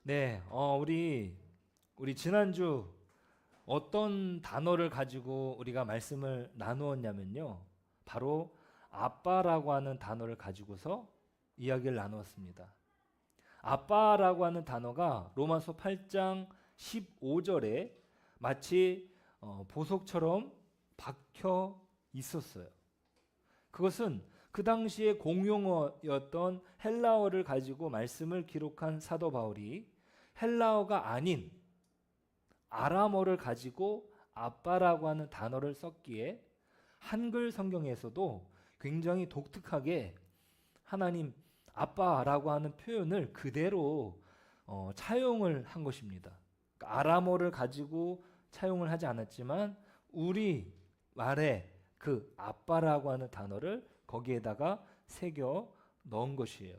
네, 우리 지난주 어떤 단어를 가지고 우리가 말씀을 나누었냐면요. 바로 아빠라고 하는 단어를 가지고서 이야기를 나누었습니다. 아빠라고 하는 단어가 로마서 8장 15절에 마치 보석처럼 박혀 있었어요. 그것은 그 당시에 공용어였던 헬라어를 가지고 말씀을 기록한 사도 바울이 헬라어가 아닌 아람어를 가지고 아빠라고 하는 단어를 썼기에 한글 성경에서도 굉장히 독특하게 하나님 아빠라고 하는 표현을 그대로 차용을 한 것입니다. 그러니까 아람어를 가지고 차용을 하지 않았지만 우리 말에 그 아빠라고 하는 단어를 거기에다가 새겨 넣은 것이에요.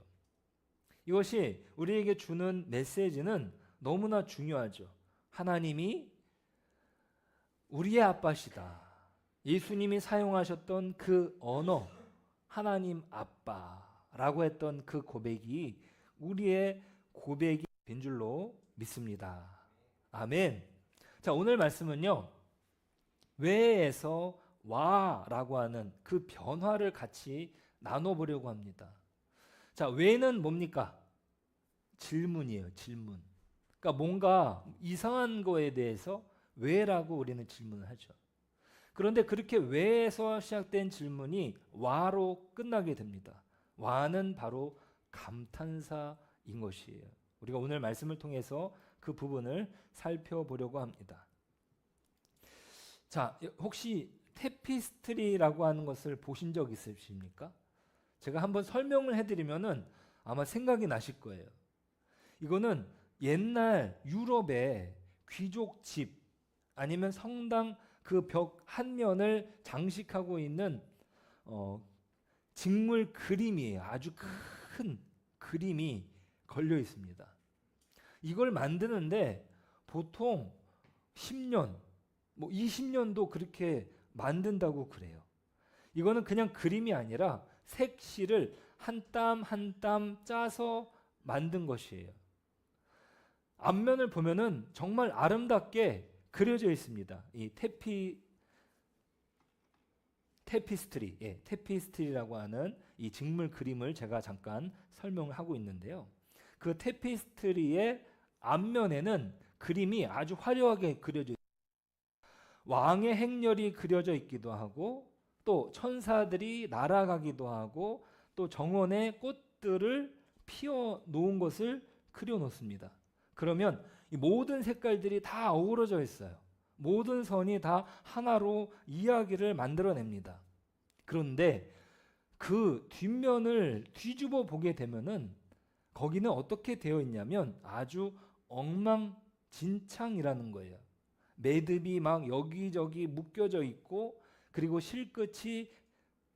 이것이 우리에게 주는 메시지는 너무나 중요하죠. 하나님이 우리의 아빠시다. 예수님이 사용하셨던 그 언어, 하나님 아빠라고 했던 그 고백이 우리의 고백이 된 줄로 믿습니다. 아멘. 자, 오늘 말씀은요. 왜에서 와라고 하는 그 변화를 같이 나눠보려고 합니다. 자, 왜는 뭡니까? 질문이에요, 질문. 그러니까 뭔가 이상한 거에 대해서 왜라고 우리는 질문을 하죠. 그런데 그렇게 왜에서 시작된 질문이 와로 끝나게 됩니다. 와는 바로 감탄사인 것이에요. 우리가 오늘 말씀을 통해서 그 부분을 살펴보려고 합니다. 자, 혹시 테피스트리라고 하는 것을 보신 적 있으십니까? 제가 한번 설명을 해드리면은 아마 생각이 나실 거예요. 이거는 옛날 유럽의 귀족 집 아니면 성당 그 벽 한 면을 장식하고 있는 직물 그림이에요. 아주 큰 그림이 걸려 있습니다. 이걸 만드는데 보통 10년, 뭐 20년도 그렇게 만든다고 그래요. 이거는 그냥 그림이 아니라 색실을 한 땀 한 땀 짜서 만든 것이에요. 앞면을 보면은 정말 아름답게 그려져 있습니다. 이 테피스트리라고 하는 이 직물 그림을 제가 잠깐 설명을 하고 있는데요. 그 테피스트리의 앞면에는 그림이 아주 화려하게 그려져 있습니다. 왕의 행렬이 그려져 있기도 하고 또 천사들이 날아가기도 하고 또 정원에 꽃들을 피워 놓은 것을 그려 놓습니다. 그러면 이 모든 색깔들이 다 어우러져 있어요. 모든 선이 다 하나로 이야기를 만들어냅니다. 그런데 그 뒷면을 뒤집어 보게 되면은 거기는 어떻게 되어 있냐면 아주 엉망진창이라는 거예요. 매듭이 막 여기저기 묶여져 있고 그리고 실끝이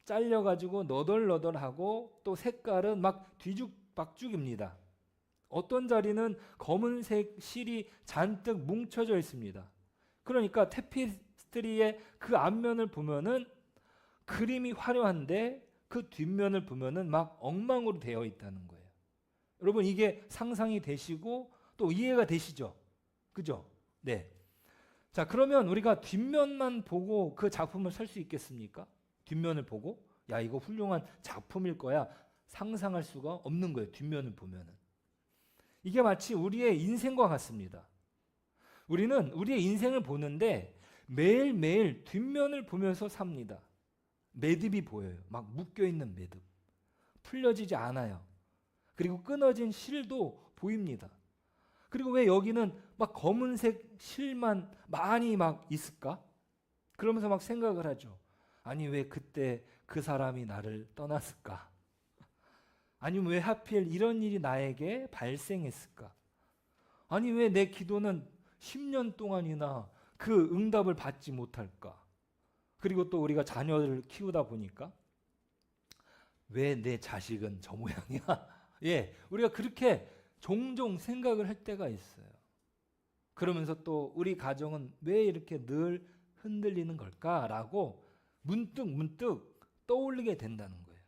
잘려가지고 너덜너덜하고 또 색깔은 막 뒤죽박죽입니다. 어떤 자리는 검은색 실이 잔뜩 뭉쳐져 있습니다. 그러니까 테피스트리의 그 앞면을 보면은 그림이 화려한데 그 뒷면을 보면은 막 엉망으로 되어 있다는 거예요. 여러분 이게 상상이 되시고 또 이해가 되시죠? 그죠? 네. 자, 그러면 우리가 뒷면만 보고 그 작품을 살 수 있겠습니까? 뒷면을 보고 야, 이거 훌륭한 작품일 거야. 상상할 수가 없는 거예요. 뒷면을 보면은. 이게 마치 우리의 인생과 같습니다. 우리는 우리의 인생을 보는데 매일매일 뒷면을 보면서 삽니다. 매듭이 보여요. 막 묶여있는 매듭. 풀려지지 않아요. 그리고 끊어진 실도 보입니다. 그리고 왜 여기는 막 검은색 실만 많이 막 있을까? 그러면서 막 생각을 하죠. 아니, 왜 그때 그 사람이 나를 떠났을까? 아니면 왜 하필 이런 일이 나에게 발생했을까? 아니, 왜 내 기도는 10년 동안이나 그 응답을 받지 못할까? 그리고 또 우리가 자녀를 키우다 보니까 왜 내 자식은 저 모양이야? 예, 우리가 그렇게 종종 생각을 할 때가 있어요. 그러면서 또 우리 가정은 왜 이렇게 늘 흔들리는 걸까라고 문득 떠올리게 된다는 거예요.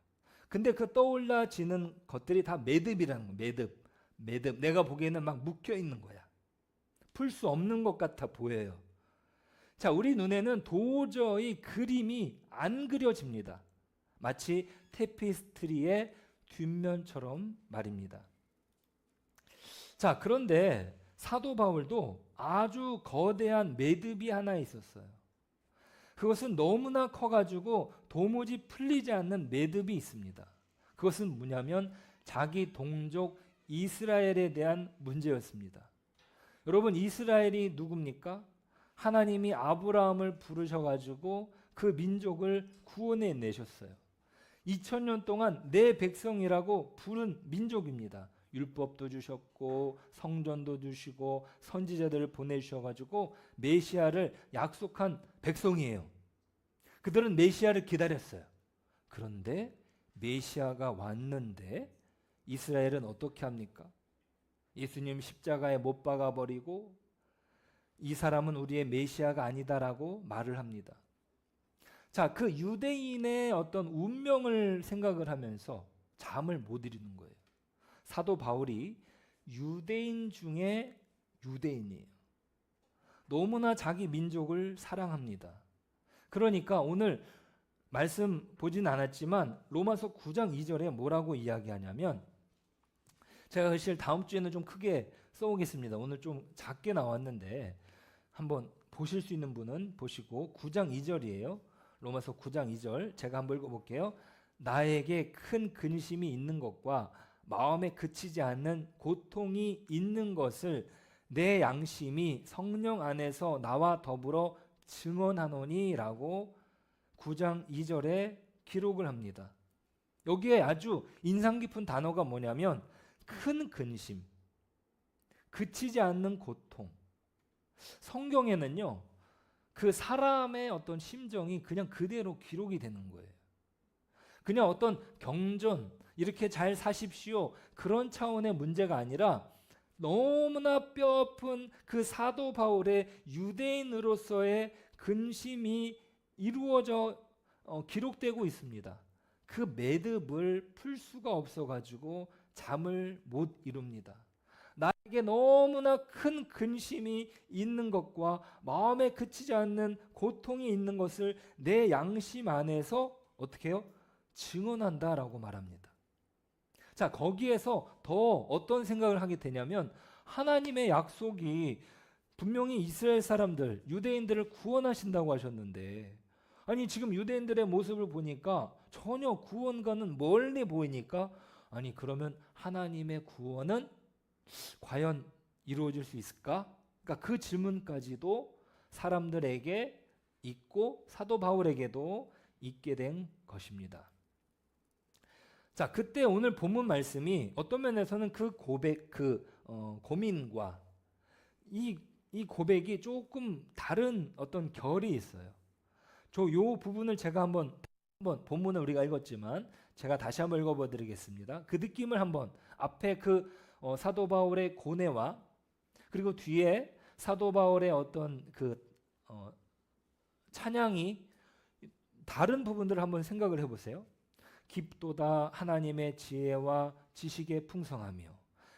근데 그 떠올라지는 것들이 다 매듭이라는 거예요. 매듭. 매듭. 내가 보기에는 막 묶여 있는 거야. 풀 수 없는 것 같아 보여요. 자, 우리 눈에는 도저히 그림이 안 그려집니다. 마치 테피스트리의 뒷면처럼 말입니다. 자, 그런데 사도 바울도 아주 거대한 매듭이 하나 있었어요. 그것은 너무나 커가지고 도무지 풀리지 않는 매듭이 있습니다. 그것은 뭐냐면 자기 동족 이스라엘에 대한 문제였습니다. 여러분, 이스라엘이 누굽니까? 하나님이 아브라함을 부르셔가지고 그 민족을 구원해 내셨어요. 2000년 동안 내 백성이라고 부른 민족입니다. 율법도 주셨고 성전도 주시고 선지자들을 보내주셔가지고 메시아를 약속한 백성이에요. 그들은 메시아를 기다렸어요. 그런데 메시아가 왔는데 이스라엘은 어떻게 합니까? 예수님 십자가에 못 박아버리고 이 사람은 우리의 메시아가 아니다라고 말을 합니다. 자, 그 유대인의 어떤 운명을 생각을 하면서 잠을 못 이루는 거예요. 사도 바울이 유대인 중에 유대인이에요. 너무나 자기 민족을 사랑합니다. 그러니까 오늘 말씀 보진 않았지만 로마서 9장 2절에 뭐라고 이야기하냐면, 제가 사실 다음 주에는 좀 크게 써오겠습니다. 오늘 좀 작게 나왔는데 한번 보실 수 있는 분은 보시고, 9장 2절이에요. 로마서 9장 2절 제가 한번 읽어볼게요. 나에게 큰 근심이 있는 것과 마음에 그치지 않는 고통이 있는 것을 내 양심이 성령 안에서 나와 더불어 증언하노니라고 9장 2절에 기록을 합니다. 여기에 아주 인상 깊은 단어가 뭐냐면 큰 근심, 그치지 않는 고통. 성경에는요, 그 사람의 어떤 심정이 그냥 그대로 기록이 되는 거예요. 그냥 어떤 경전, 이렇게 잘 사십시오, 그런 차원의 문제가 아니라 너무나 뼈아픈 그 사도 바울의 유대인으로서의 근심이 이루어져 기록되고 있습니다. 그 매듭을 풀 수가 없어가지고 잠을 못 이룹니다. 나에게 너무나 큰 근심이 있는 것과 마음에 그치지 않는 고통이 있는 것을 내 양심 안에서 어떻게 해요? 증언한다라고 말합니다. 자, 거기에서 더 어떤 생각을 하게 되냐면, 하나님의 약속이 분명히 이스라엘 사람들, 유대인들을 구원하신다고 하셨는데, 아니 지금 유대인들의 모습을 보니까 전혀 구원과는 멀리 보이니까, 아니 그러면 하나님의 구원은 과연 이루어질 수 있을까? 그러니까 그 질문까지도 사람들에게 있고 사도 바울에게도 있게 된 것입니다. 자, 그때 오늘 본문 말씀이 어떤 면에서는 그 고백, 고민과 이 고백이 조금 다른 어떤 결이 있어요. 요 부분을 제가 한번 본문을 우리가 읽었지만 제가 다시 한번 읽어보드리겠습니다. 그 느낌을 한번, 앞에 사도 바울의 고뇌와 그리고 뒤에 사도 바울의 어떤 찬양이 다른 부분들을 한번 생각을 해보세요. 깊도다 하나님의 지혜와 지식의 풍성하며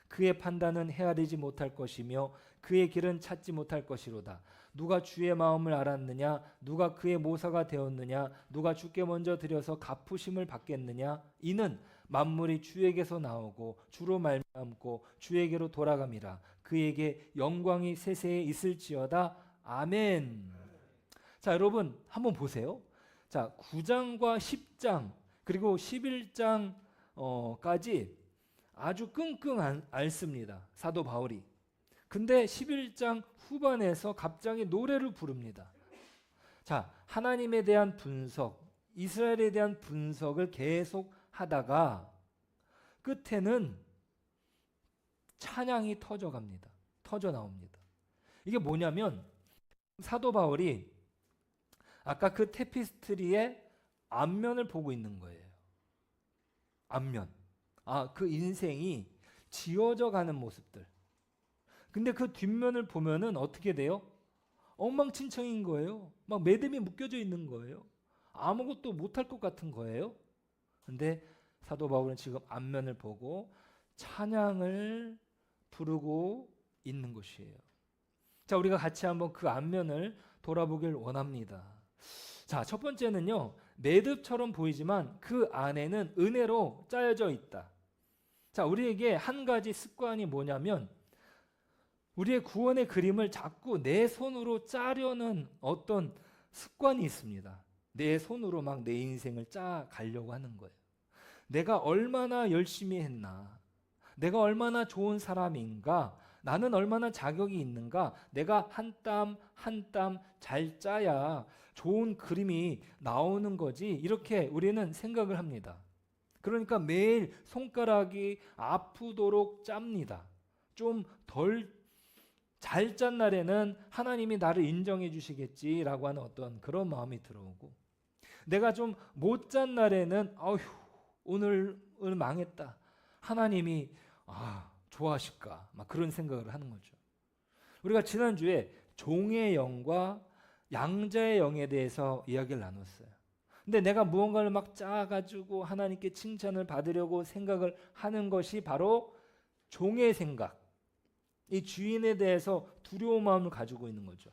그의 판단은 헤아리지 못할 것이며 그의 길은 찾지 못할 것이로다. 누가 주의 마음을 알았느냐? 누가 그의 모사가 되었느냐? 누가 주께 먼저 드려서 갚으심을 받겠느냐? 이는 만물이 주에게서 나오고 주로 말미암고 주에게로 돌아감이라. 그에게 영광이 세세에 있을지어다. 아멘. 자, 여러분 한번 보세요. 자, 9장과 10장 그리고 11장까지 아주 끙끙 앓습니다, 사도 바울이. 근데 11장 후반에서 갑자기 노래를 부릅니다. 자, 하나님에 대한 분석, 이스라엘에 대한 분석을 계속 하다가 끝에는 찬양이 터져 나옵니다. 이게 뭐냐면 사도 바울이 아까 그 테피스트리의 앞면을 보고 있는 거예요. 앞면. 그 인생이 지어져 가는 모습들. 근데 그 뒷면을 보면은 어떻게 돼요? 엉망진창인 거예요. 막 매듭이 묶여져 있는 거예요. 아무것도 못할 것 같은 거예요. 근데 사도 바울은 지금 앞면을 보고 찬양을 부르고 있는 것이에요. 자, 우리가 같이 한번 그 앞면을 돌아보길 원합니다. 자, 첫 번째는요, 매듭처럼 보이지만 그 안에는 은혜로 짜여져 있다. 자, 우리에게 한 가지 습관이 뭐냐면 우리의 구원의 그림을 자꾸 내 손으로 짜려는 어떤 습관이 있습니다. 내 손으로 막 내 인생을 짜 가려고 하는 거예요. 내가 얼마나 열심히 했나? 내가 얼마나 좋은 사람인가? 나는 얼마나 자격이 있는가? 내가 한 땀 한 땀 잘 짜야 좋은 그림이 나오는 거지. 이렇게 우리는 생각을 합니다. 그러니까 매일 손가락이 아프도록 짭니다. 좀 덜 잘 짠 날에는 하나님이 나를 인정해 주시겠지라고 하는 어떤 그런 마음이 들어오고, 내가 좀 못 짠 날에는 어휴, 오늘 망했다. 하나님이 좋아하실까? 막 그런 생각을 하는 거죠. 우리가 지난주에 종의 영과 양자의 영에 대해서 이야기를 나눴어요. 근데 내가 무언가를 막 짜가지고 하나님께 칭찬을 받으려고 생각을 하는 것이 바로 종의 생각, 이 주인에 대해서 두려운 마음을 가지고 있는 거죠.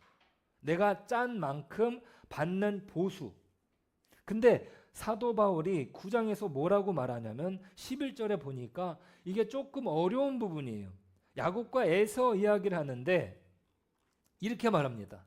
내가 짠 만큼 받는 보수. 근데 사도 바울이 9장에서 뭐라고 말하냐면 11절에 보니까 이게 조금 어려운 부분이에요. 야곱과 에서 이야기를 하는데 이렇게 말합니다.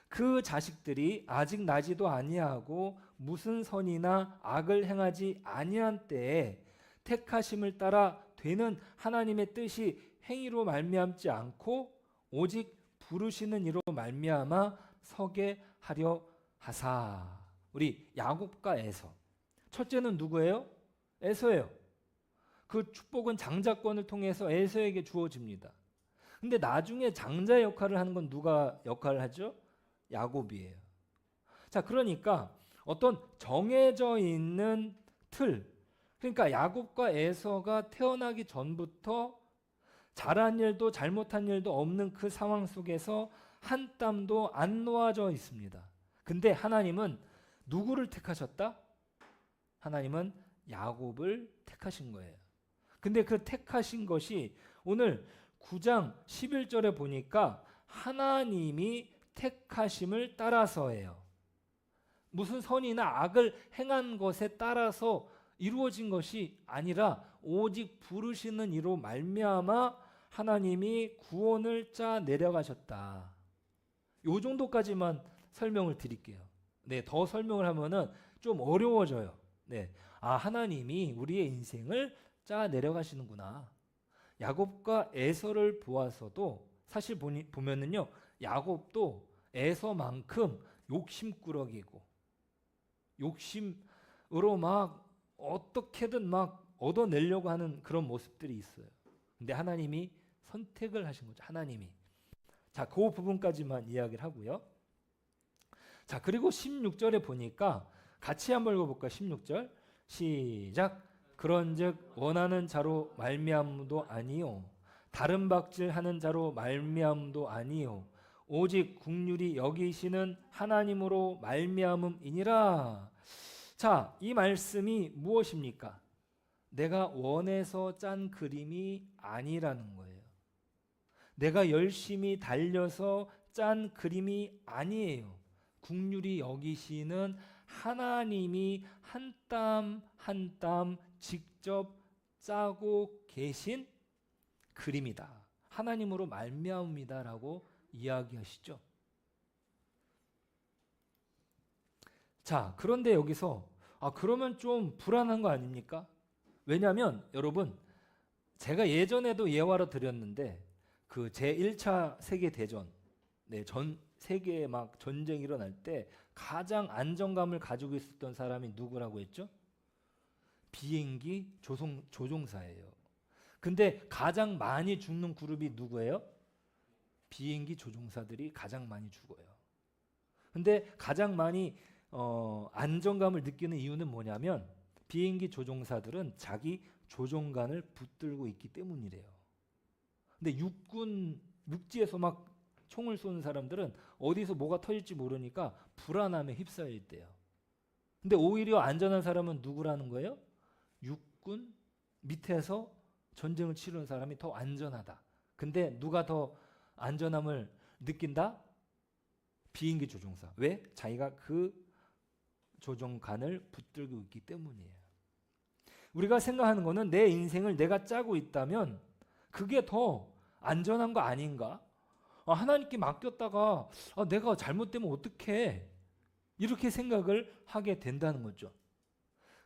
그 자식들이 아직 나지도 아니하고 무슨 선이나 악을 행하지 아니한 때에 택하심을 따라 되는 하나님의 뜻이 행위로 말미암지 않고 오직 부르시는 이로 말미암아 서게 하려 하사. 우리 야곱과 에서. 첫째는 누구예요? 에서예요. 그 축복은 장자권을 통해서 에서에게 주어집니다. 근데 나중에 장자 역할을 하는 건 누가 역할을 하죠? 야곱이에요. 자, 그러니까 어떤 정해져 있는 틀, 그러니까 야곱과 에서가 태어나기 전부터 잘한 일도 잘못한 일도 없는 그 상황 속에서 한 땀도 안 놓아져 있습니다. 근데 하나님은 누구를 택하셨다? 하나님은 야곱을 택하신 거예요. 근데 그 택하신 것이 오늘 9장 11절에 보니까 하나님이 택하심을 따라서예요. 무슨 선이나 악을 행한 것에 따라서 이루어진 것이 아니라 오직 부르시는 이로 말미암아 하나님이 구원을 짜 내려가셨다. 요 정도까지만 설명을 드릴게요. 네, 더 설명을 하면은 좀 어려워져요. 네, 하나님이 우리의 인생을 짜 내려가시는구나. 야곱과 에서를 보아서도 사실 보면은요, 야곱도 에서만큼 욕심꾸러기고 욕심으로 막 어떻게든 막 얻어내려고 하는 그런 모습들이 있어요. 근데 하나님이 선택을 하신 거죠. 하나님이. 자, 그 부분까지만 이야기를 하고요. 자, 그리고 16절에 보니까 같이 한번 읽어볼까? 16절 시작. 그런즉 원하는 자로 말미암도 아니요 다른 박질하는 자로 말미암도 아니요 오직 국률이 여기시는 하나님으로 말미암음이니라. 자, 이 말씀이 무엇입니까? 내가 원해서 짠 그림이 아니라는 거예요. 내가 열심히 달려서 짠 그림이 아니에요. 국률이 여기시는 하나님이 한 땀 한 땀 직접 짜고 계신 그림이다. 하나님으로 말미암음이다라고 이야기하시죠. 자, 그런데 여기서 그러면 좀 불안한 거 아닙니까? 왜냐하면 여러분, 제가 예전에도 예화로 드렸는데 그 제1차 세계대전, 전 세계에 막 전쟁이 일어날 때 가장 안정감을 가지고 있었던 사람이 누구라고 했죠? 비행기 조종사예요. 근데 가장 많이 죽는 그룹이 누구예요? 비행기 조종사들이 가장 많이 죽어요. 근데 가장 많이 안정감을 느끼는 이유는 뭐냐면 비행기 조종사들은 자기 조종관을 붙들고 있기 때문이래요. 근데 육지에서 막 총을 쏘는 사람들은 어디서 뭐가 터질지 모르니까 불안함에 휩싸여 있대요. 근데 오히려 안전한 사람은 누구라는 거예요? 육군 밑에서 전쟁을 치르는 사람이 더 안전하다. 근데 누가 더 안전함을 느낀다? 비행기 조종사. 왜? 자기가 그 조종관을 붙들고 있기 때문이에요. 우리가 생각하는 거는 내 인생을 내가 짜고 있다면 그게 더 안전한 거 아닌가? 하나님께 맡겼다가 내가 잘못되면 어떡해? 이렇게 생각을 하게 된다는 거죠.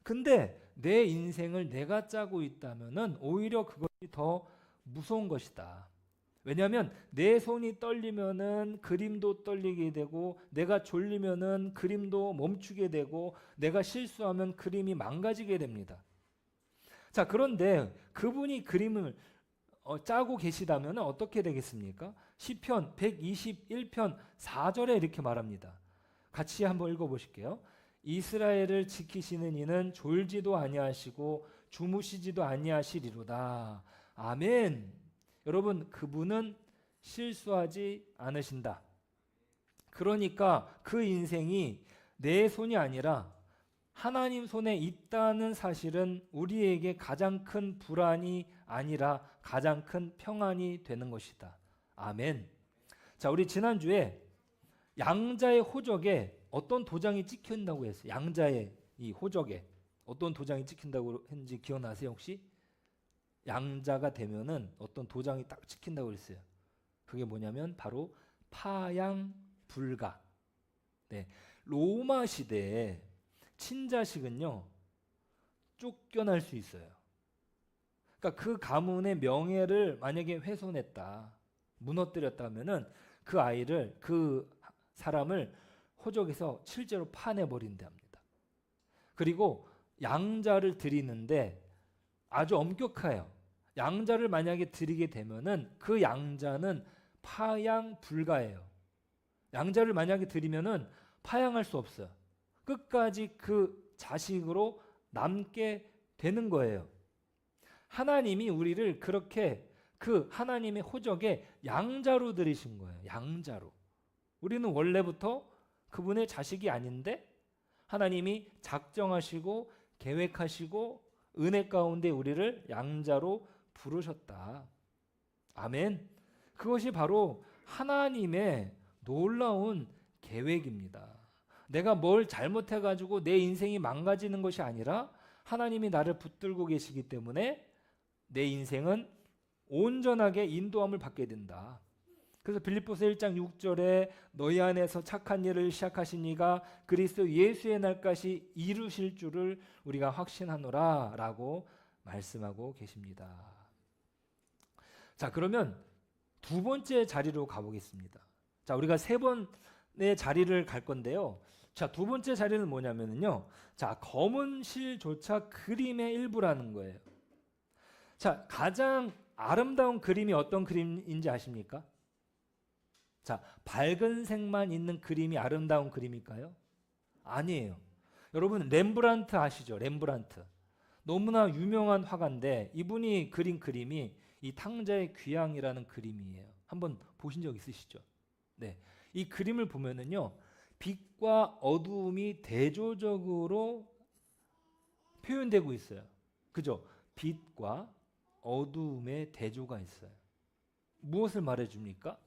근데 내 인생을 내가 짜고 있다면은 오히려 그것이 더 무서운 것이다. 왜냐하면 내 손이 떨리면은 그림도 떨리게 되고, 내가 졸리면은 그림도 멈추게 되고, 내가 실수하면 그림이 망가지게 됩니다. 자, 그런데 그분이 그림을 짜고 계시다면 어떻게 되겠습니까? 시편 121편 4절에 이렇게 말합니다. 같이 한번 읽어보실게요. 이스라엘을 지키시는 이는 졸지도 아니하시고 주무시지도 아니하시리로다. 아멘. 여러분, 그분은 실수하지 않으신다. 그러니까 그 인생이 내 손이 아니라 하나님 손에 있다는 사실은 우리에게 가장 큰 불안이 아니라 가장 큰 평안이 되는 것이다. 아멘. 자, 우리 지난주에 양자의 호적에 어떤 도장이 찍힌다고 했어요. 양자의 이 호적에 어떤 도장이 찍힌다고 했는지 기억나세요 혹시? 양자가 되면은 어떤 도장이 딱 찍힌다고 그랬어요. 그게 뭐냐면 바로 파양불가. 네, 로마 시대에 친자식은요 쫓겨날 수 있어요. 그러니까 그 가문의 명예를 만약에 훼손했다, 무너뜨렸다면은 그 아이를, 그 사람을 호적에서 실제로 파내버린다 합니다. 그리고 양자를 드리는데 아주 엄격해요. 양자를 만약에 드리게 되면은 그 양자는 파양 불가예요. 양자를 만약에 드리면은 파양할 수 없어요. 끝까지 그 자식으로 남게 되는 거예요. 하나님이 우리를 그렇게 그 하나님의 호적에 양자로 들이신 거예요. 양자로. 우리는 원래부터 그분의 자식이 아닌데 하나님이 작정하시고 계획하시고 은혜 가운데 우리를 양자로 부르셨다. 아멘. 그것이 바로 하나님의 놀라운 계획입니다. 내가 뭘 잘못해가지고 내 인생이 망가지는 것이 아니라 하나님이 나를 붙들고 계시기 때문에 내 인생은 온전하게 인도함을 받게 된다. 그래서 빌립보서 1장 6절에 너희 안에서 착한 일을 시작하신 이가 그리스도 예수의 날까지 이루실 줄을 우리가 확신하노라 라고 말씀하고 계십니다. 자, 그러면 두 번째 자리로 가보겠습니다. 자, 우리가 세 번의 자리를 갈 건데요. 자, 두 번째 자리는 뭐냐면요. 자, 검은 실조차 그림의 일부라는 거예요. 자, 가장 아름다운 그림이 어떤 그림인지 아십니까? 자, 밝은 색만 있는 그림이 아름다운 그림일까요? 아니에요. 여러분, 렘브란트 아시죠? 렘브란트. 너무나 유명한 화가인데 이분이 그린 그림이 이 탕자의 귀향이라는 그림이에요. 한번 보신 적 있으시죠? 네. 이 그림을 보면은요. 빛과 어두움이 대조적으로 표현되고 있어요. 그죠? 빛과 어두움의 대조가 있어요. 무엇을 말해줍니까?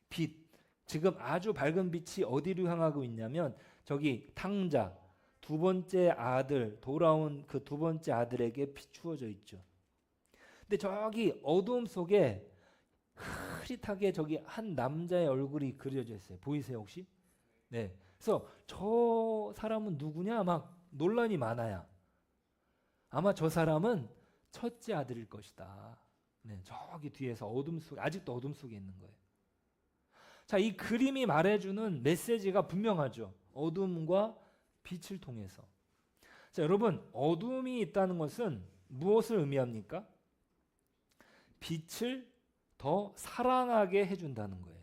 빛. 지금 아주 밝은 빛이 어디로 향하고 있냐면 저기 탕자, 두 번째 아들, 돌아온 그 두 번째 아들에게 비추어져 있죠. 근데 저기 어두움 속에 흐릿하게 저기 한 남자의 얼굴이 그려져 있어요. 보이세요 혹시? 네. 그래서 저 사람은 누구냐 막 논란이 많아요. 아마 저 사람은 첫째 아들일 것이다. 네, 저기 뒤에서 어둠 속, 아직도 어둠 속에 있는 거예요. 자, 이 그림이 말해주는 메시지가 분명하죠. 어둠과 빛을 통해서. 자, 여러분, 어둠이 있다는 것은 무엇을 의미합니까? 빛을 더 살아나게 해준다는 거예요.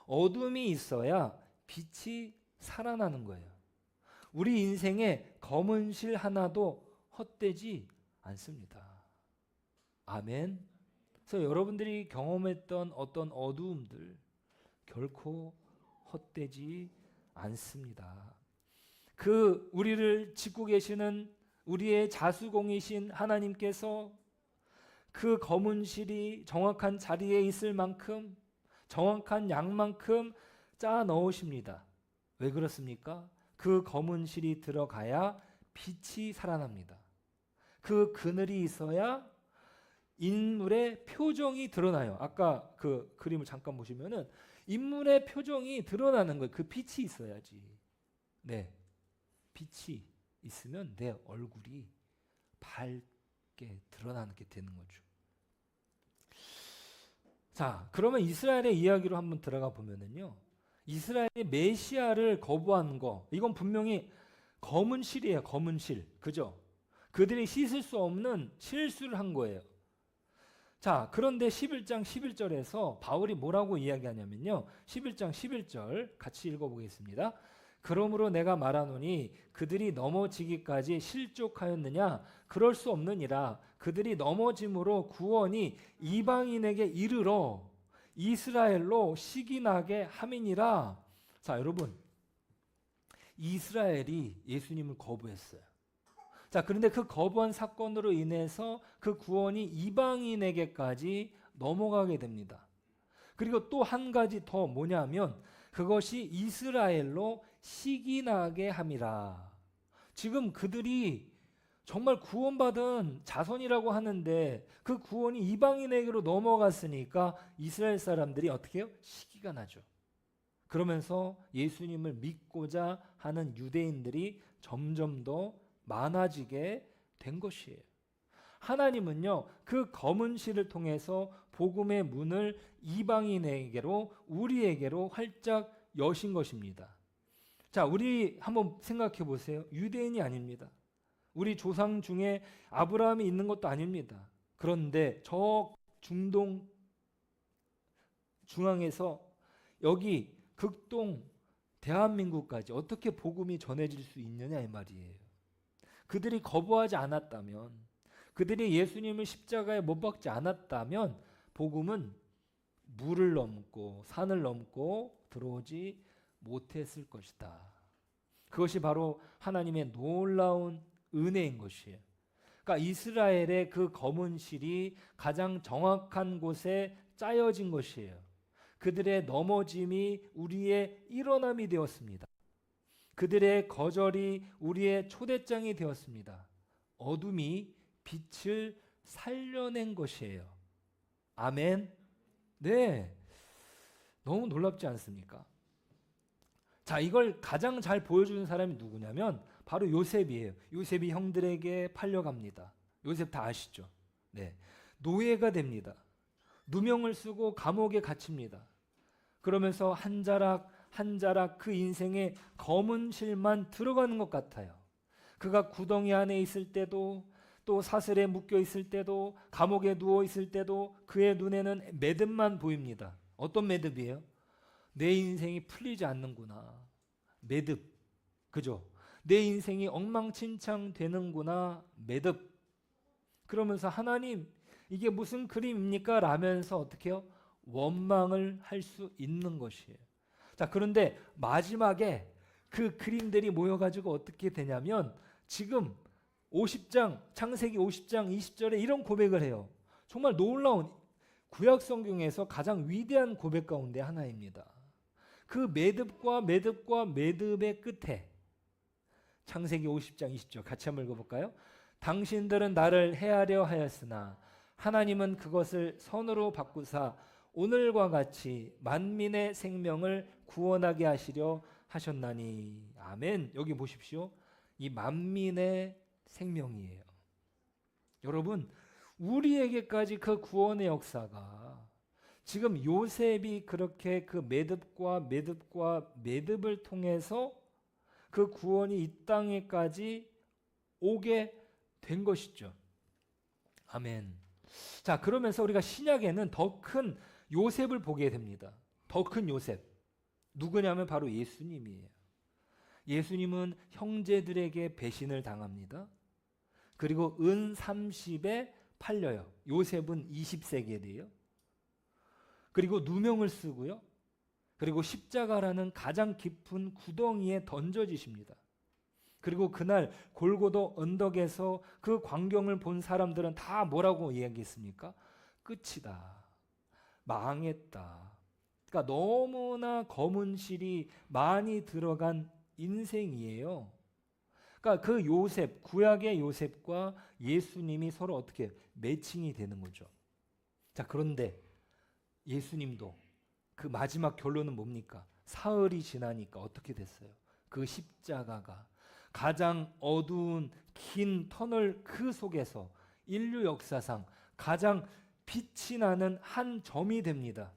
어둠이 있어야 빛이 살아나는 거예요. 우리 인생에 검은 실 하나도 헛되지 않습니다. 아멘. 그래서 여러분들이 경험했던 어떤 어두움들 결코 헛되지 않습니다. 그 우리를 짓고 계시는 우리의 자수공이신 하나님께서 그 검은 실이 정확한 자리에 있을 만큼, 정확한 양만큼 짜 넣으십니다. 왜 그렇습니까? 그 검은 실이 들어가야 빛이 살아납니다. 그 그늘이 있어야 인물의 표정이 드러나요. 아까 그 그림을 잠깐 보시면은 인물의 표정이 드러나는 거예요. 그 빛이 있어야지. 네. 빛이 있으면 내 얼굴이 밝게 드러나게 되는 거죠. 자, 그러면 이스라엘의 이야기로 한번 들어가 보면은요. 이스라엘이 메시아를 거부한 거, 이건 분명히 검은 실이에요. 검은 실. 그죠? 그들이 씻을 수 없는 실수를 한 거예요. 자, 그런데 11장 11절에서 바울이 뭐라고 이야기하냐면요. 11장 11절 같이 읽어보겠습니다. 그러므로 내가 말하노니 그들이 넘어지기까지 실족하였느냐? 그럴 수 없느니라. 그들이 넘어짐으로 구원이 이방인에게 이르러 이스라엘로 시기나게 함이니라. 자, 여러분, 이스라엘이 예수님을 거부했어요. 자, 그런데 그 거부한 사건으로 인해서 그 구원이 이방인에게까지 넘어가게 됩니다. 그리고 또 한 가지 더 뭐냐면 그것이 이스라엘로 시기나게 함이라. 지금 그들이 정말 구원받은 자손이라고 하는데 그 구원이 이방인에게로 넘어갔으니까 이스라엘 사람들이 어떻게 해요? 시기가 나죠. 그러면서 예수님을 믿고자 하는 유대인들이 점점 더 많아지게 된 것이에요. 하나님은요, 그 검은 실을 통해서 복음의 문을 이방인에게로, 우리에게로 활짝 여신 것입니다. 자, 우리 한번 생각해 보세요. 유대인이 아닙니다. 우리 조상 중에 아브라함이 있는 것도 아닙니다. 그런데 저 중동 중앙에서 여기 극동 대한민국까지 어떻게 복음이 전해질 수 있느냐 이 말이에요. 그들이 거부하지 않았다면, 그들이 예수님을 십자가에 못 박지 않았다면 복음은 물을 넘고 산을 넘고 들어오지 못했을 것이다. 그것이 바로 하나님의 놀라운 은혜인 것이에요. 그러니까 이스라엘의 그 검은 실이 가장 정확한 곳에 짜여진 것이에요. 그들의 넘어짐이 우리의 일어남이 되었습니다. 그들의 거절이 우리의 초대장이 되었습니다. 어둠이 빛을 살려낸 것이에요. 아멘. 네. 너무 놀랍지 않습니까? 자, 이걸 가장 잘 보여주는 사람이 누구냐면 바로 요셉이에요. 요셉이 형들에게 팔려갑니다. 요셉 다 아시죠? 네. 노예가 됩니다. 누명을 쓰고 감옥에 갇힙니다. 그러면서 한 자락 한 자락 그 인생에 검은 실만 들어가는 것 같아요. 그가 구덩이 안에 있을 때도, 또 사슬에 묶여 있을 때도, 감옥에 누워 있을 때도 그의 눈에는 매듭만 보입니다. 어떤 매듭이에요? 내 인생이 풀리지 않는구나. 매듭. 그죠? 내 인생이 엉망진창 되는구나. 매듭. 그러면서 하나님, 이게 무슨 그림입니까? 라면서 어떻게 해요? 원망을 할 수 있는 것이에요. 자, 그런데 마지막에 그 그림들이 모여가지고 어떻게 되냐면 지금 50장, 창세기 50장 20절에 이런 고백을 해요. 정말 놀라운 구약 성경에서 가장 위대한 고백 가운데 하나입니다. 그 매듭과 매듭의 끝에 창세기 50장 20절 같이 한번 읽어볼까요? 당신들은 나를 해하려 하였으나 하나님은 그것을 선으로 바꾸사 오늘과 같이 만민의 생명을 구원하게 하시려 하셨나니. 아멘. 여기 보십시오. 이 만민의 생명이에요. 여러분, 우리에게까지 그 구원의 역사가 지금 요셉이 그렇게 그 매듭을 통해서 그 구원이 이 땅에까지 오게 된 것이죠. 아멘. 자, 그러면서 우리가 신약에는 더 큰 요셉을 보게 됩니다. 더 큰 요셉. 누구냐면 바로 예수님이에요. 예수님은 형제들에게 배신을 당합니다. 그리고 은 30에 팔려요. 요셉은 20세겔이에요. 그리고 누명을 쓰고요. 그리고 십자가라는 가장 깊은 구덩이에 던져지십니다. 그리고 그날 골고도 언덕에서 그 광경을 본 사람들은 다 뭐라고 이야기했습니까? 끝이다. 망했다. 그러니까 너무나 검은 실이 많이 들어간 인생이에요. 그러니까 그 요셉, 구약의 요셉과 예수님이 서로 어떻게 매칭이 되는 거죠. 자, 그런데 예수님도 그 마지막 결론은 뭡니까? 사흘이 지나니까 어떻게 됐어요? 그 십자가가 가장 어두운 긴 터널 그 속에서 인류 역사상 가장 빛이 나는 한 점이 됩니다.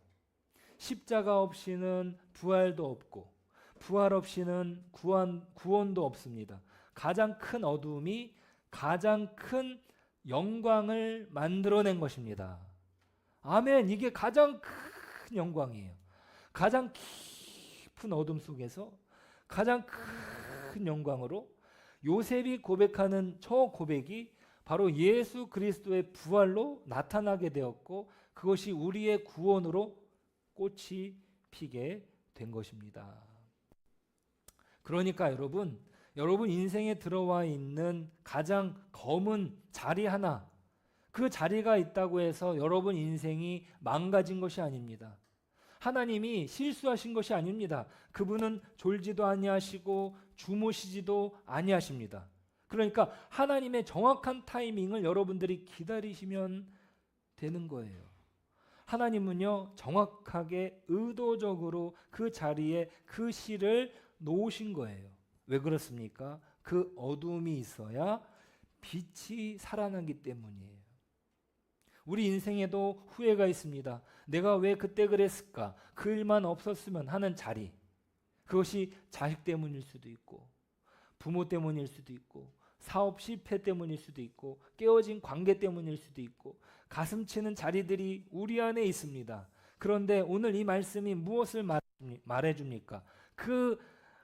십자가 없이는 부활도 없고 부활 없이는 구원도 없습니다. 가장 큰 어두움이 가장 큰 영광을 만들어낸 것입니다. 아멘. 이게 가장 큰 영광이에요. 가장 깊은 어둠 속에서 가장 큰 영광으로 요셉이 고백하는 저 고백이 바로 예수 그리스도의 부활로 나타나게 되었고 그것이 우리의 구원으로 꽃이 피게 된 것입니다. 그러니까 여러분 인생에 들어와 있는 가장 검은 자리 하나, 그 자리가 있다고 해서 여러분 인생이 망가진 것이 아닙니다. 하나님이 실수하신 것이 아닙니다. 그분은 졸지도 아니하시고 주무시지도 아니하십니다. 그러니까 하나님의 정확한 타이밍을 여러분들이 기다리시면 되는 거예요. 하나님은요 정확하게 의도적으로 그 자리에 그 실을 놓으신 거예요. 왜 그렇습니까? 그 어둠이 있어야 빛이 살아나기 때문이에요. 우리 인생에도 후회가 있습니다. 내가 왜 그때 그랬을까? 그 일만 없었으면 하는 자리. 그것이 자식 때문일 수도 있고 부모 때문일 수도 있고 사업 실패 때문일 수도 있고 깨어진 관계 때문일 수도 있고 가슴 치는 자리들이 우리 안에 있습니다. 그런데 오늘 이 말씀이 무엇을 말해줍니까? 그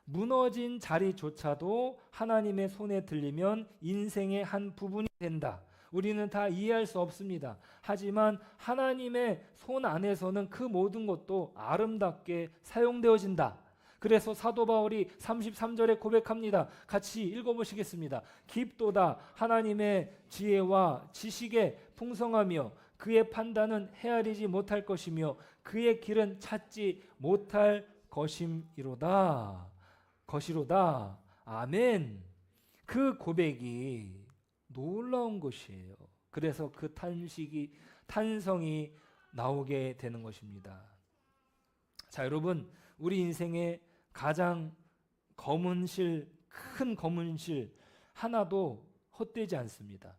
무너진 자리조차도 하나님의 손에 들리면 인생의 한 부분이 된다. 우리는 다 이해할 수 없습니다. 하지만 하나님의 손 안에서는 그 모든 것도 아름답게 사용되어진다. 그래서 사도 바울이 33절에 고백합니다. 같이 읽어보시겠습니다. 깊도다 하나님의 지혜와 지식에 풍성하며 그의 판단은 헤아리지 못할 것이며 그의 길은 찾지 못할 것이로다. 아멘. 그 고백이 놀라운 것이에요. 그래서 그 탄성이 나오게 되는 것입니다. 자, 여러분, 우리 인생의 가장 큰 검은 실 하나도 헛되지 않습니다.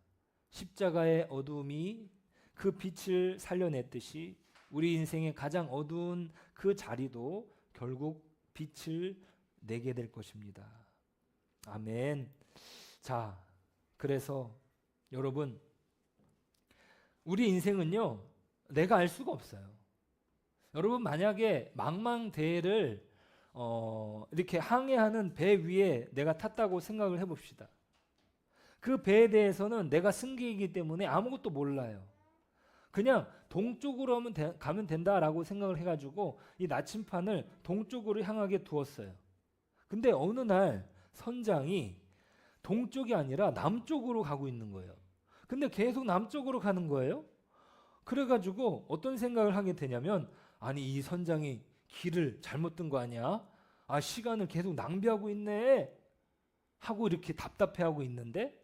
십자가의 어두움이 그 빛을 살려냈듯이 우리 인생의 가장 어두운 그 자리도 결국 빛을 내게 될 것입니다. 아멘. 자, 그래서 여러분, 우리 인생은요, 내가 알 수가 없어요. 여러분 만약에 망망대해를 이렇게 항해하는 배 위에 내가 탔다고 생각을 해봅시다. 그 배에 대해서는 내가 승객이기 때문에 아무것도 몰라요. 그냥 동쪽으로 가면 된다라고 생각을 해가지고 이 나침판을 동쪽으로 향하게 두었어요. 근데 어느 날 선장이 동쪽이 아니라 남쪽으로 가고 있는 거예요. 근데 계속 남쪽으로 가는 거예요. 그래가지고 어떤 생각을 하게 되냐면 아니 이 선장이 길을 잘못 든 거 아니야? 아 시간을 계속 낭비하고 있네 하고 이렇게 답답해하고 있는데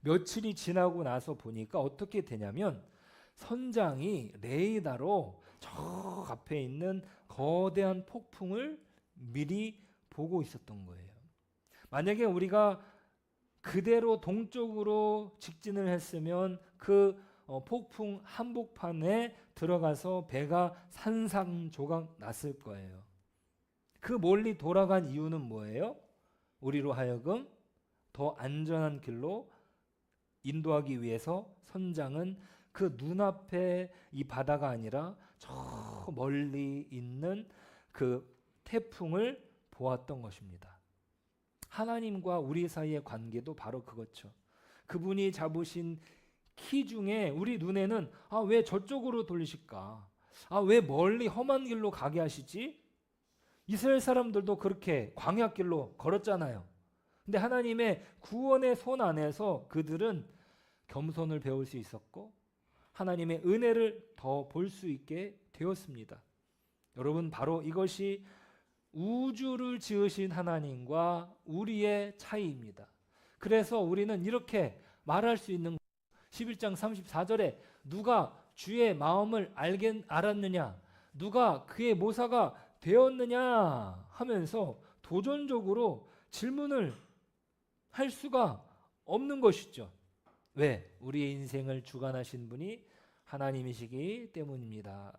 며칠이 지나고 나서 보니까 어떻게 되냐면 선장이 레이더로 저 앞에 있는 거대한 폭풍을 미리 보고 있었던 거예요. 만약에 우리가 그대로 동쪽으로 직진을 했으면 그 폭풍 한복판에 들어가서 배가 산산조각 났을 거예요. 그 멀리 돌아간 이유는 뭐예요? 우리로 하여금 더 안전한 길로 인도하기 위해서 선장은 그 눈앞에 이 바다가 아니라 저 멀리 있는 그 태풍을 보았던 것입니다. 하나님과 우리 사이의 관계도 바로 그렇죠. 그분이 잡으신 키 중에 우리 눈에는 왜 저쪽으로 돌리실까? 왜 멀리 험한 길로 가게 하시지? 이스라엘 사람들도 그렇게 광야길로 걸었잖아요. 근데 하나님의 구원의 손 안에서 그들은 겸손을 배울 수 있었고 하나님의 은혜를 더 볼 수 있게 되었습니다. 여러분, 바로 이것이 우주를 지으신 하나님과 우리의 차이입니다. 그래서 우리는 이렇게 말할 수 있는 11장 34절에 누가 주의 마음을 알았느냐, 누가 그의 모사가 되었느냐 하면서 도전적으로 질문을 할 수가 없는 것이죠. 왜? 우리의 인생을 주관하신 분이 하나님이시기 때문입니다.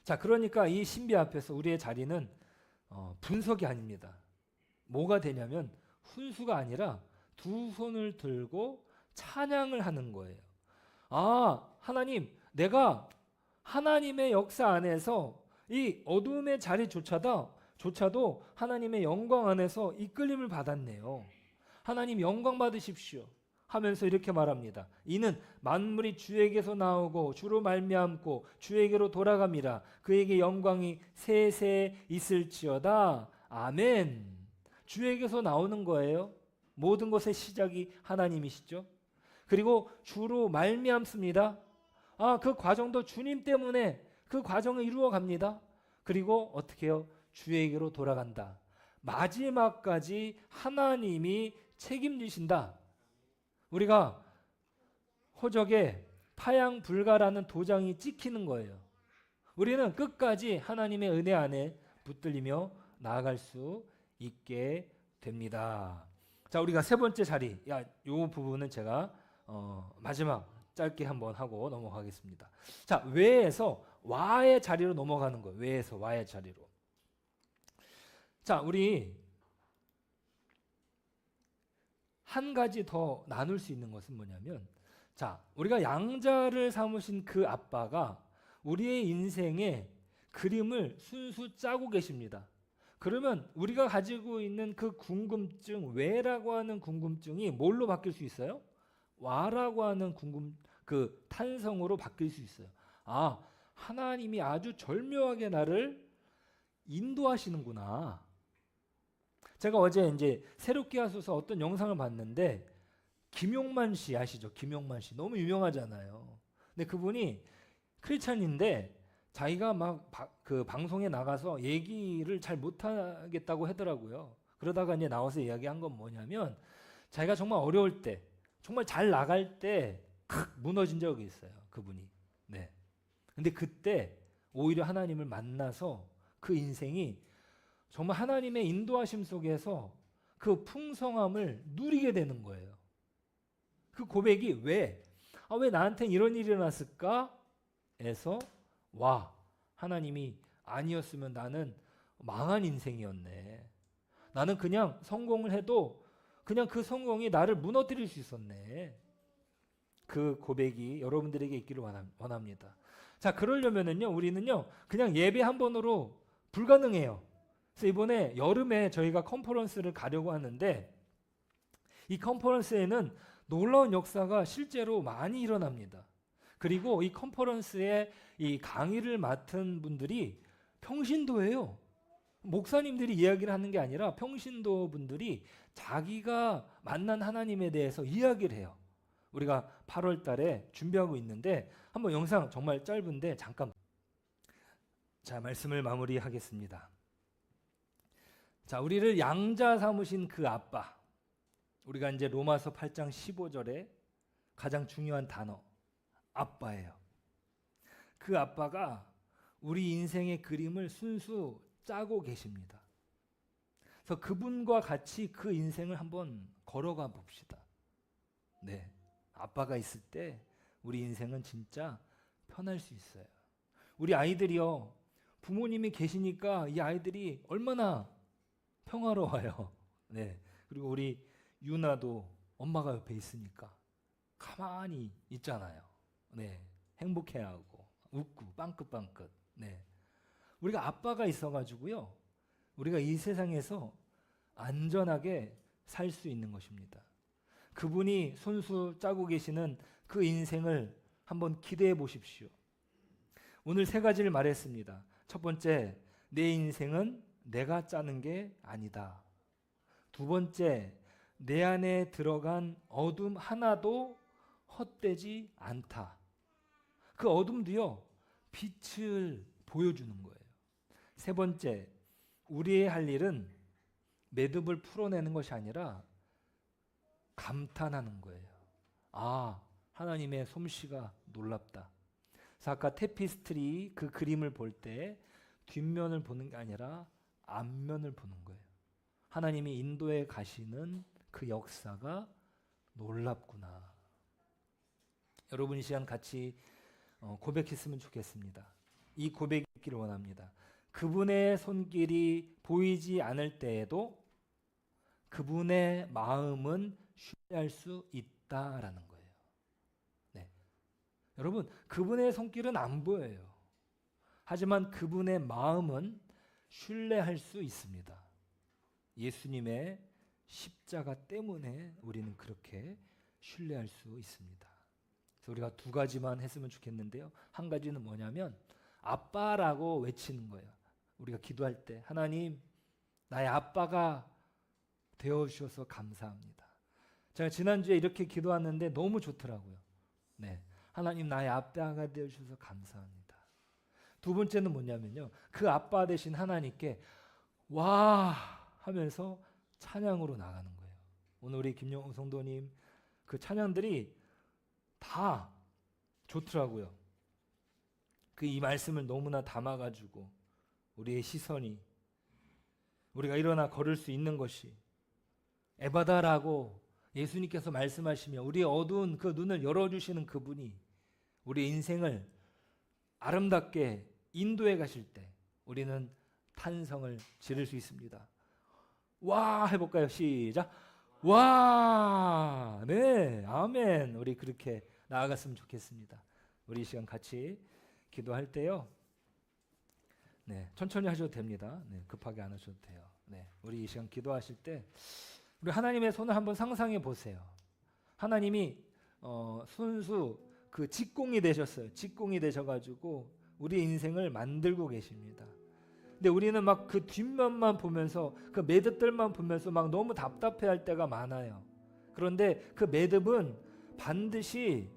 자, 그러니까 이 신비 앞에서 우리의 자리는 분석이 아닙니다. 뭐가 되냐면 훈수가 아니라 두 손을 들고 찬양을 하는 거예요. 아, 하나님, 내가 하나님의 역사 안에서 이 어둠의 자리조차도 하나님의 영광 안에서 이끌림을 받았네요. 하나님 영광 받으십시오 하면서 이렇게 말합니다. 이는 만물이 주에게서 나오고 주로 말미암고 주에게로 돌아갑니다. 그에게 영광이 세세 있을지어다. 아멘. 주에게서 나오는 거예요. 모든 것의 시작이 하나님이시죠. 그리고 주로 말미암습니다. 그 과정도 주님 때문에 그 과정을 이루어 갑니다. 그리고 어떻게 해요? 주에게로 돌아간다. 마지막까지 하나님이 책임지신다. 우리가 호적에 파양불가라는 도장이 찍히는 거예요. 우리는 끝까지 하나님의 은혜 안에 붙들리며 나아갈 수 있게 됩니다. 자, 우리가 세 번째 자리, 요 부분은 제가 마지막 짧게 한번 하고 넘어가겠습니다. 자, 외에서 와의 자리로 넘어가는 거예요. 외에서 와의 자리로. 자, 우리 한 가지 더 나눌 수 있는 것은 뭐냐면, 자, 우리가 양자를 삼으신 그 아빠가 우리의 인생의 그림을 순수 짜고 계십니다. 그러면 우리가 가지고 있는 그 궁금증, 왜라고 하는 궁금증이 뭘로 바뀔 수 있어요? 와라고 하는 그 탄성으로 바뀔 수 있어요. 하나님이 아주 절묘하게 나를 인도하시는구나. 제가 어제 이제 새롭게 하소서 어떤 영상을 봤는데, 김용만 씨 아시죠? 김용만 씨 너무 유명하잖아요. 근데 그분이 크리스찬인데 자기가 막 그 방송에 나가서 얘기를 잘 못하겠다고 하더라고요. 그러다가 이제 나와서 이야기한 건 뭐냐면, 자기가 정말 어려울 때, 정말 잘 나갈 때 무너진 적이 있어요. 그분이. 네. 근데 그때 오히려 하나님을 만나서 그 인생이 정말 하나님의 인도하심 속에서 그 풍성함을 누리게 되는 거예요. 그 고백이 왜 나한테 이런 일이 일어났을까? 에서 하나님이 아니었으면 나는 망한 인생이었네. 나는 그냥 성공을 해도 그냥 그 성공이 나를 무너뜨릴 수 있었네. 그 고백이 여러분들에게 있기를 원합니다. 자, 그러려면은요, 우리는요, 그냥 예배 한 번으로 불가능해요. 그래서 이번에 여름에 저희가 컨퍼런스를 가려고 하는데, 이 컨퍼런스에는 놀라운 역사가 실제로 많이 일어납니다. 그리고 이 컨퍼런스에 이 강의를 맡은 분들이 평신도예요. 목사님들이 이야기를 하는 게 아니라 평신도 분들이 자기가 만난 하나님에 대해서 이야기를 해요. 우리가 8월 달에 준비하고 있는데 한번 영상 정말 짧은데 잠깐. 자, 말씀을 마무리하겠습니다. 자, 우리를 양자 삼으신 그 아빠. 우리가 이제 로마서 8장 15절에 가장 중요한 단어, 아빠예요. 그 아빠가 우리 인생의 그림을 순수 짜고 계십니다. 그래서 그분과 같이 그 인생을 한번 걸어가 봅시다. 네, 아빠가 있을 때 우리 인생은 진짜 편할 수 있어요. 우리 아이들이요, 부모님이 계시니까 이 아이들이 얼마나 평화로워요. 네, 그리고 우리 유나도 엄마가 옆에 있으니까 가만히 있잖아요. 네, 행복해하고 웃고 빵긋빵긋. 네, 우리가 아빠가 있어가지고요, 우리가 이 세상에서 안전하게 살 수 있는 것입니다. 그분이 손수 짜고 계시는 그 인생을 한번 기대해 보십시오. 오늘 세 가지를 말했습니다. 첫 번째, 내 인생은 내가 짜는 게 아니다. 두 번째, 내 안에 들어간 어둠 하나도 헛되지 않다. 그 어둠도요, 빛을 보여주는 거예요. 세 번째, 우리의 할 일은 매듭을 풀어내는 것이 아니라 감탄하는 거예요. 아, 하나님의 솜씨가 놀랍다. 그래서 아까 테피스트리 그 그림을 볼 때 뒷면을 보는 게 아니라 앞면을 보는 거예요. 하나님이 인도에 가시는 그 역사가 놀랍구나. 여러분 이 시간 같이 고백했으면 좋겠습니다. 이 고백이 있기를 원합니다. 그분의 손길이 보이지 않을 때에도 그분의 마음은 신뢰할 수 있다라는 거예요. 네. 여러분, 그분의 손길은 안 보여요. 하지만 그분의 마음은 신뢰할 수 있습니다. 예수님의 십자가 때문에 우리는 그렇게 신뢰할 수 있습니다. 그래서 우리가 두 가지만 했으면 좋겠는데요. 한 가지는 뭐냐면 아빠라고 외치는 거예요. 우리가 기도할 때 하나님, 나의 아빠가 되어주셔서 감사합니다. 제가 지난주에 이렇게 기도했는데 너무 좋더라고요. 네, 하나님 나의 아빠가 되어주셔서 감사합니다. 두 번째는 뭐냐면요, 그 아빠 되신 하나님께 와 하면서 찬양으로 나가는 거예요. 오늘 우리 김영웅 성도님 그 찬양들이 다 좋더라고요. 그 이 말씀을 너무나 담아가지고 우리의 시선이, 우리가 일어나 걸을 수 있는 것이 에바다라고 예수님께서 말씀하시며 우리의 어두운 그 눈을 열어주시는 그분이 우리 인생을 아름답게 인도해 가실 때 우리는 탄성을 지를 수 있습니다. 와 해볼까요? 시작. 와, 네, 아멘. 우리 그렇게 나아갔으면 좋겠습니다. 우리 이 시간 같이 기도할 때요, 네, 천천히 하셔도 됩니다. 네, 급하게 안 하셔도 돼요. 네, 우리 이 시간 기도하실 때 우리 하나님의 손을 한번 상상해 보세요. 하나님이 순수 그 직공이 되셨어요. 직공이 되셔가지고 우리 인생을 만들고 계십니다. 근데 우리는 막 그 뒷면만 보면서 그 매듭들만 보면서 막 너무 답답해할 때가 많아요. 그런데 그 매듭은 반드시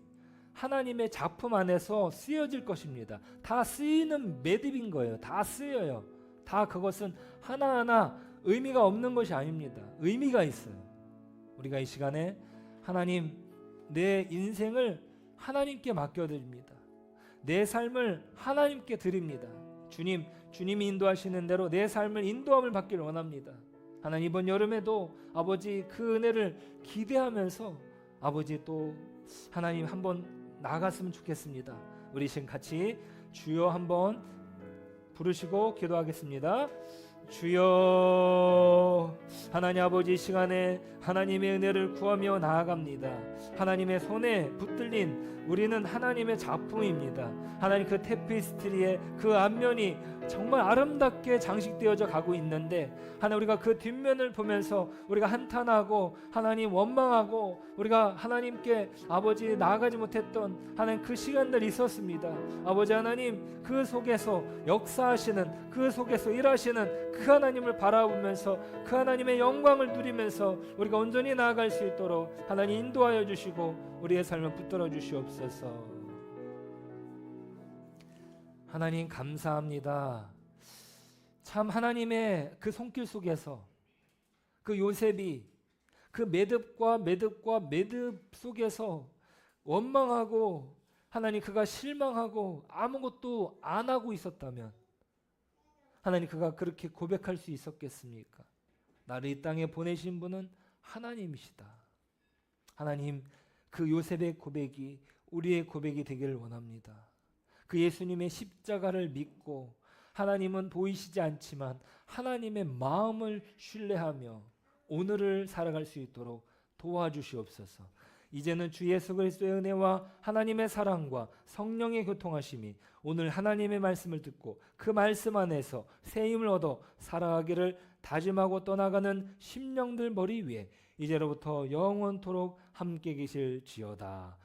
하나님의 작품 안에서 쓰여질 것입니다. 다 쓰이는 매듭인 거예요. 다 쓰여요. 다 그것은 하나하나 의미가 없는 것이 아닙니다. 의미가 있어요. 우리가 이 시간에 하나님, 내 인생을 하나님께 맡겨드립니다. 내 삶을 하나님께 드립니다. 주님, 주님이 인도하시는 대로 내 삶을 인도함을 받기를 원합니다. 하나님, 이번 여름에도 아버지 그 은혜를 기대하면서 아버지 또 하나님 한번 나아갔으면 좋겠습니다. 우리 지금 같이 주여 한번 부르시고 기도하겠습니다. 주여, 하나님 아버지, 이 시간에 하나님의 은혜를 구하며 나아갑니다. 하나님의 손에 붙들린 우리는 하나님의 작품입니다. 하나님, 그 테피스트리의 그 앞면이 정말 아름답게 장식되어져 가고 있는데 하나님, 우리가 그 뒷면을 보면서 우리가 한탄하고 하나님 원망하고 우리가 하나님께 아버지 나아가지 못했던 하나님 그 시간들이 있었습니다. 아버지 하나님, 그 속에서 역사하시는, 그 속에서 일하시는 그 하나님을 바라보면서 그 하나님의 영광을 누리면서 우리가 온전히 나아갈 수 있도록 하나님 인도하여 주시고 우리의 삶을 붙들어 주시옵소서. 하나님 감사합니다. 참 하나님의 그 손길 속에서 그 요셉이 그 매듭과 매듭 속에서 원망하고 하나님 그가 실망하고 아무것도 안 하고 있었다면 하나님 그가 그렇게 고백할 수 있었겠습니까? 나를 이 땅에 보내신 분은 하나님이시다. 하나님, 그 요셉의 고백이 우리의 고백이 되기를 원합니다. 그 예수님의 십자가를 믿고 하나님은 보이시지 않지만 하나님의 마음을 신뢰하며 오늘을 살아갈 수 있도록 도와주시옵소서. 이제는 주 예수 그리스도의 은혜와 하나님의 사랑과 성령의 교통하심이 오늘 하나님의 말씀을 듣고 그 말씀 안에서 새 힘을 얻어 살아가기를 다짐하고 떠나가는 심령들 머리 위에 이제로부터 영원토록 함께 계실지어다.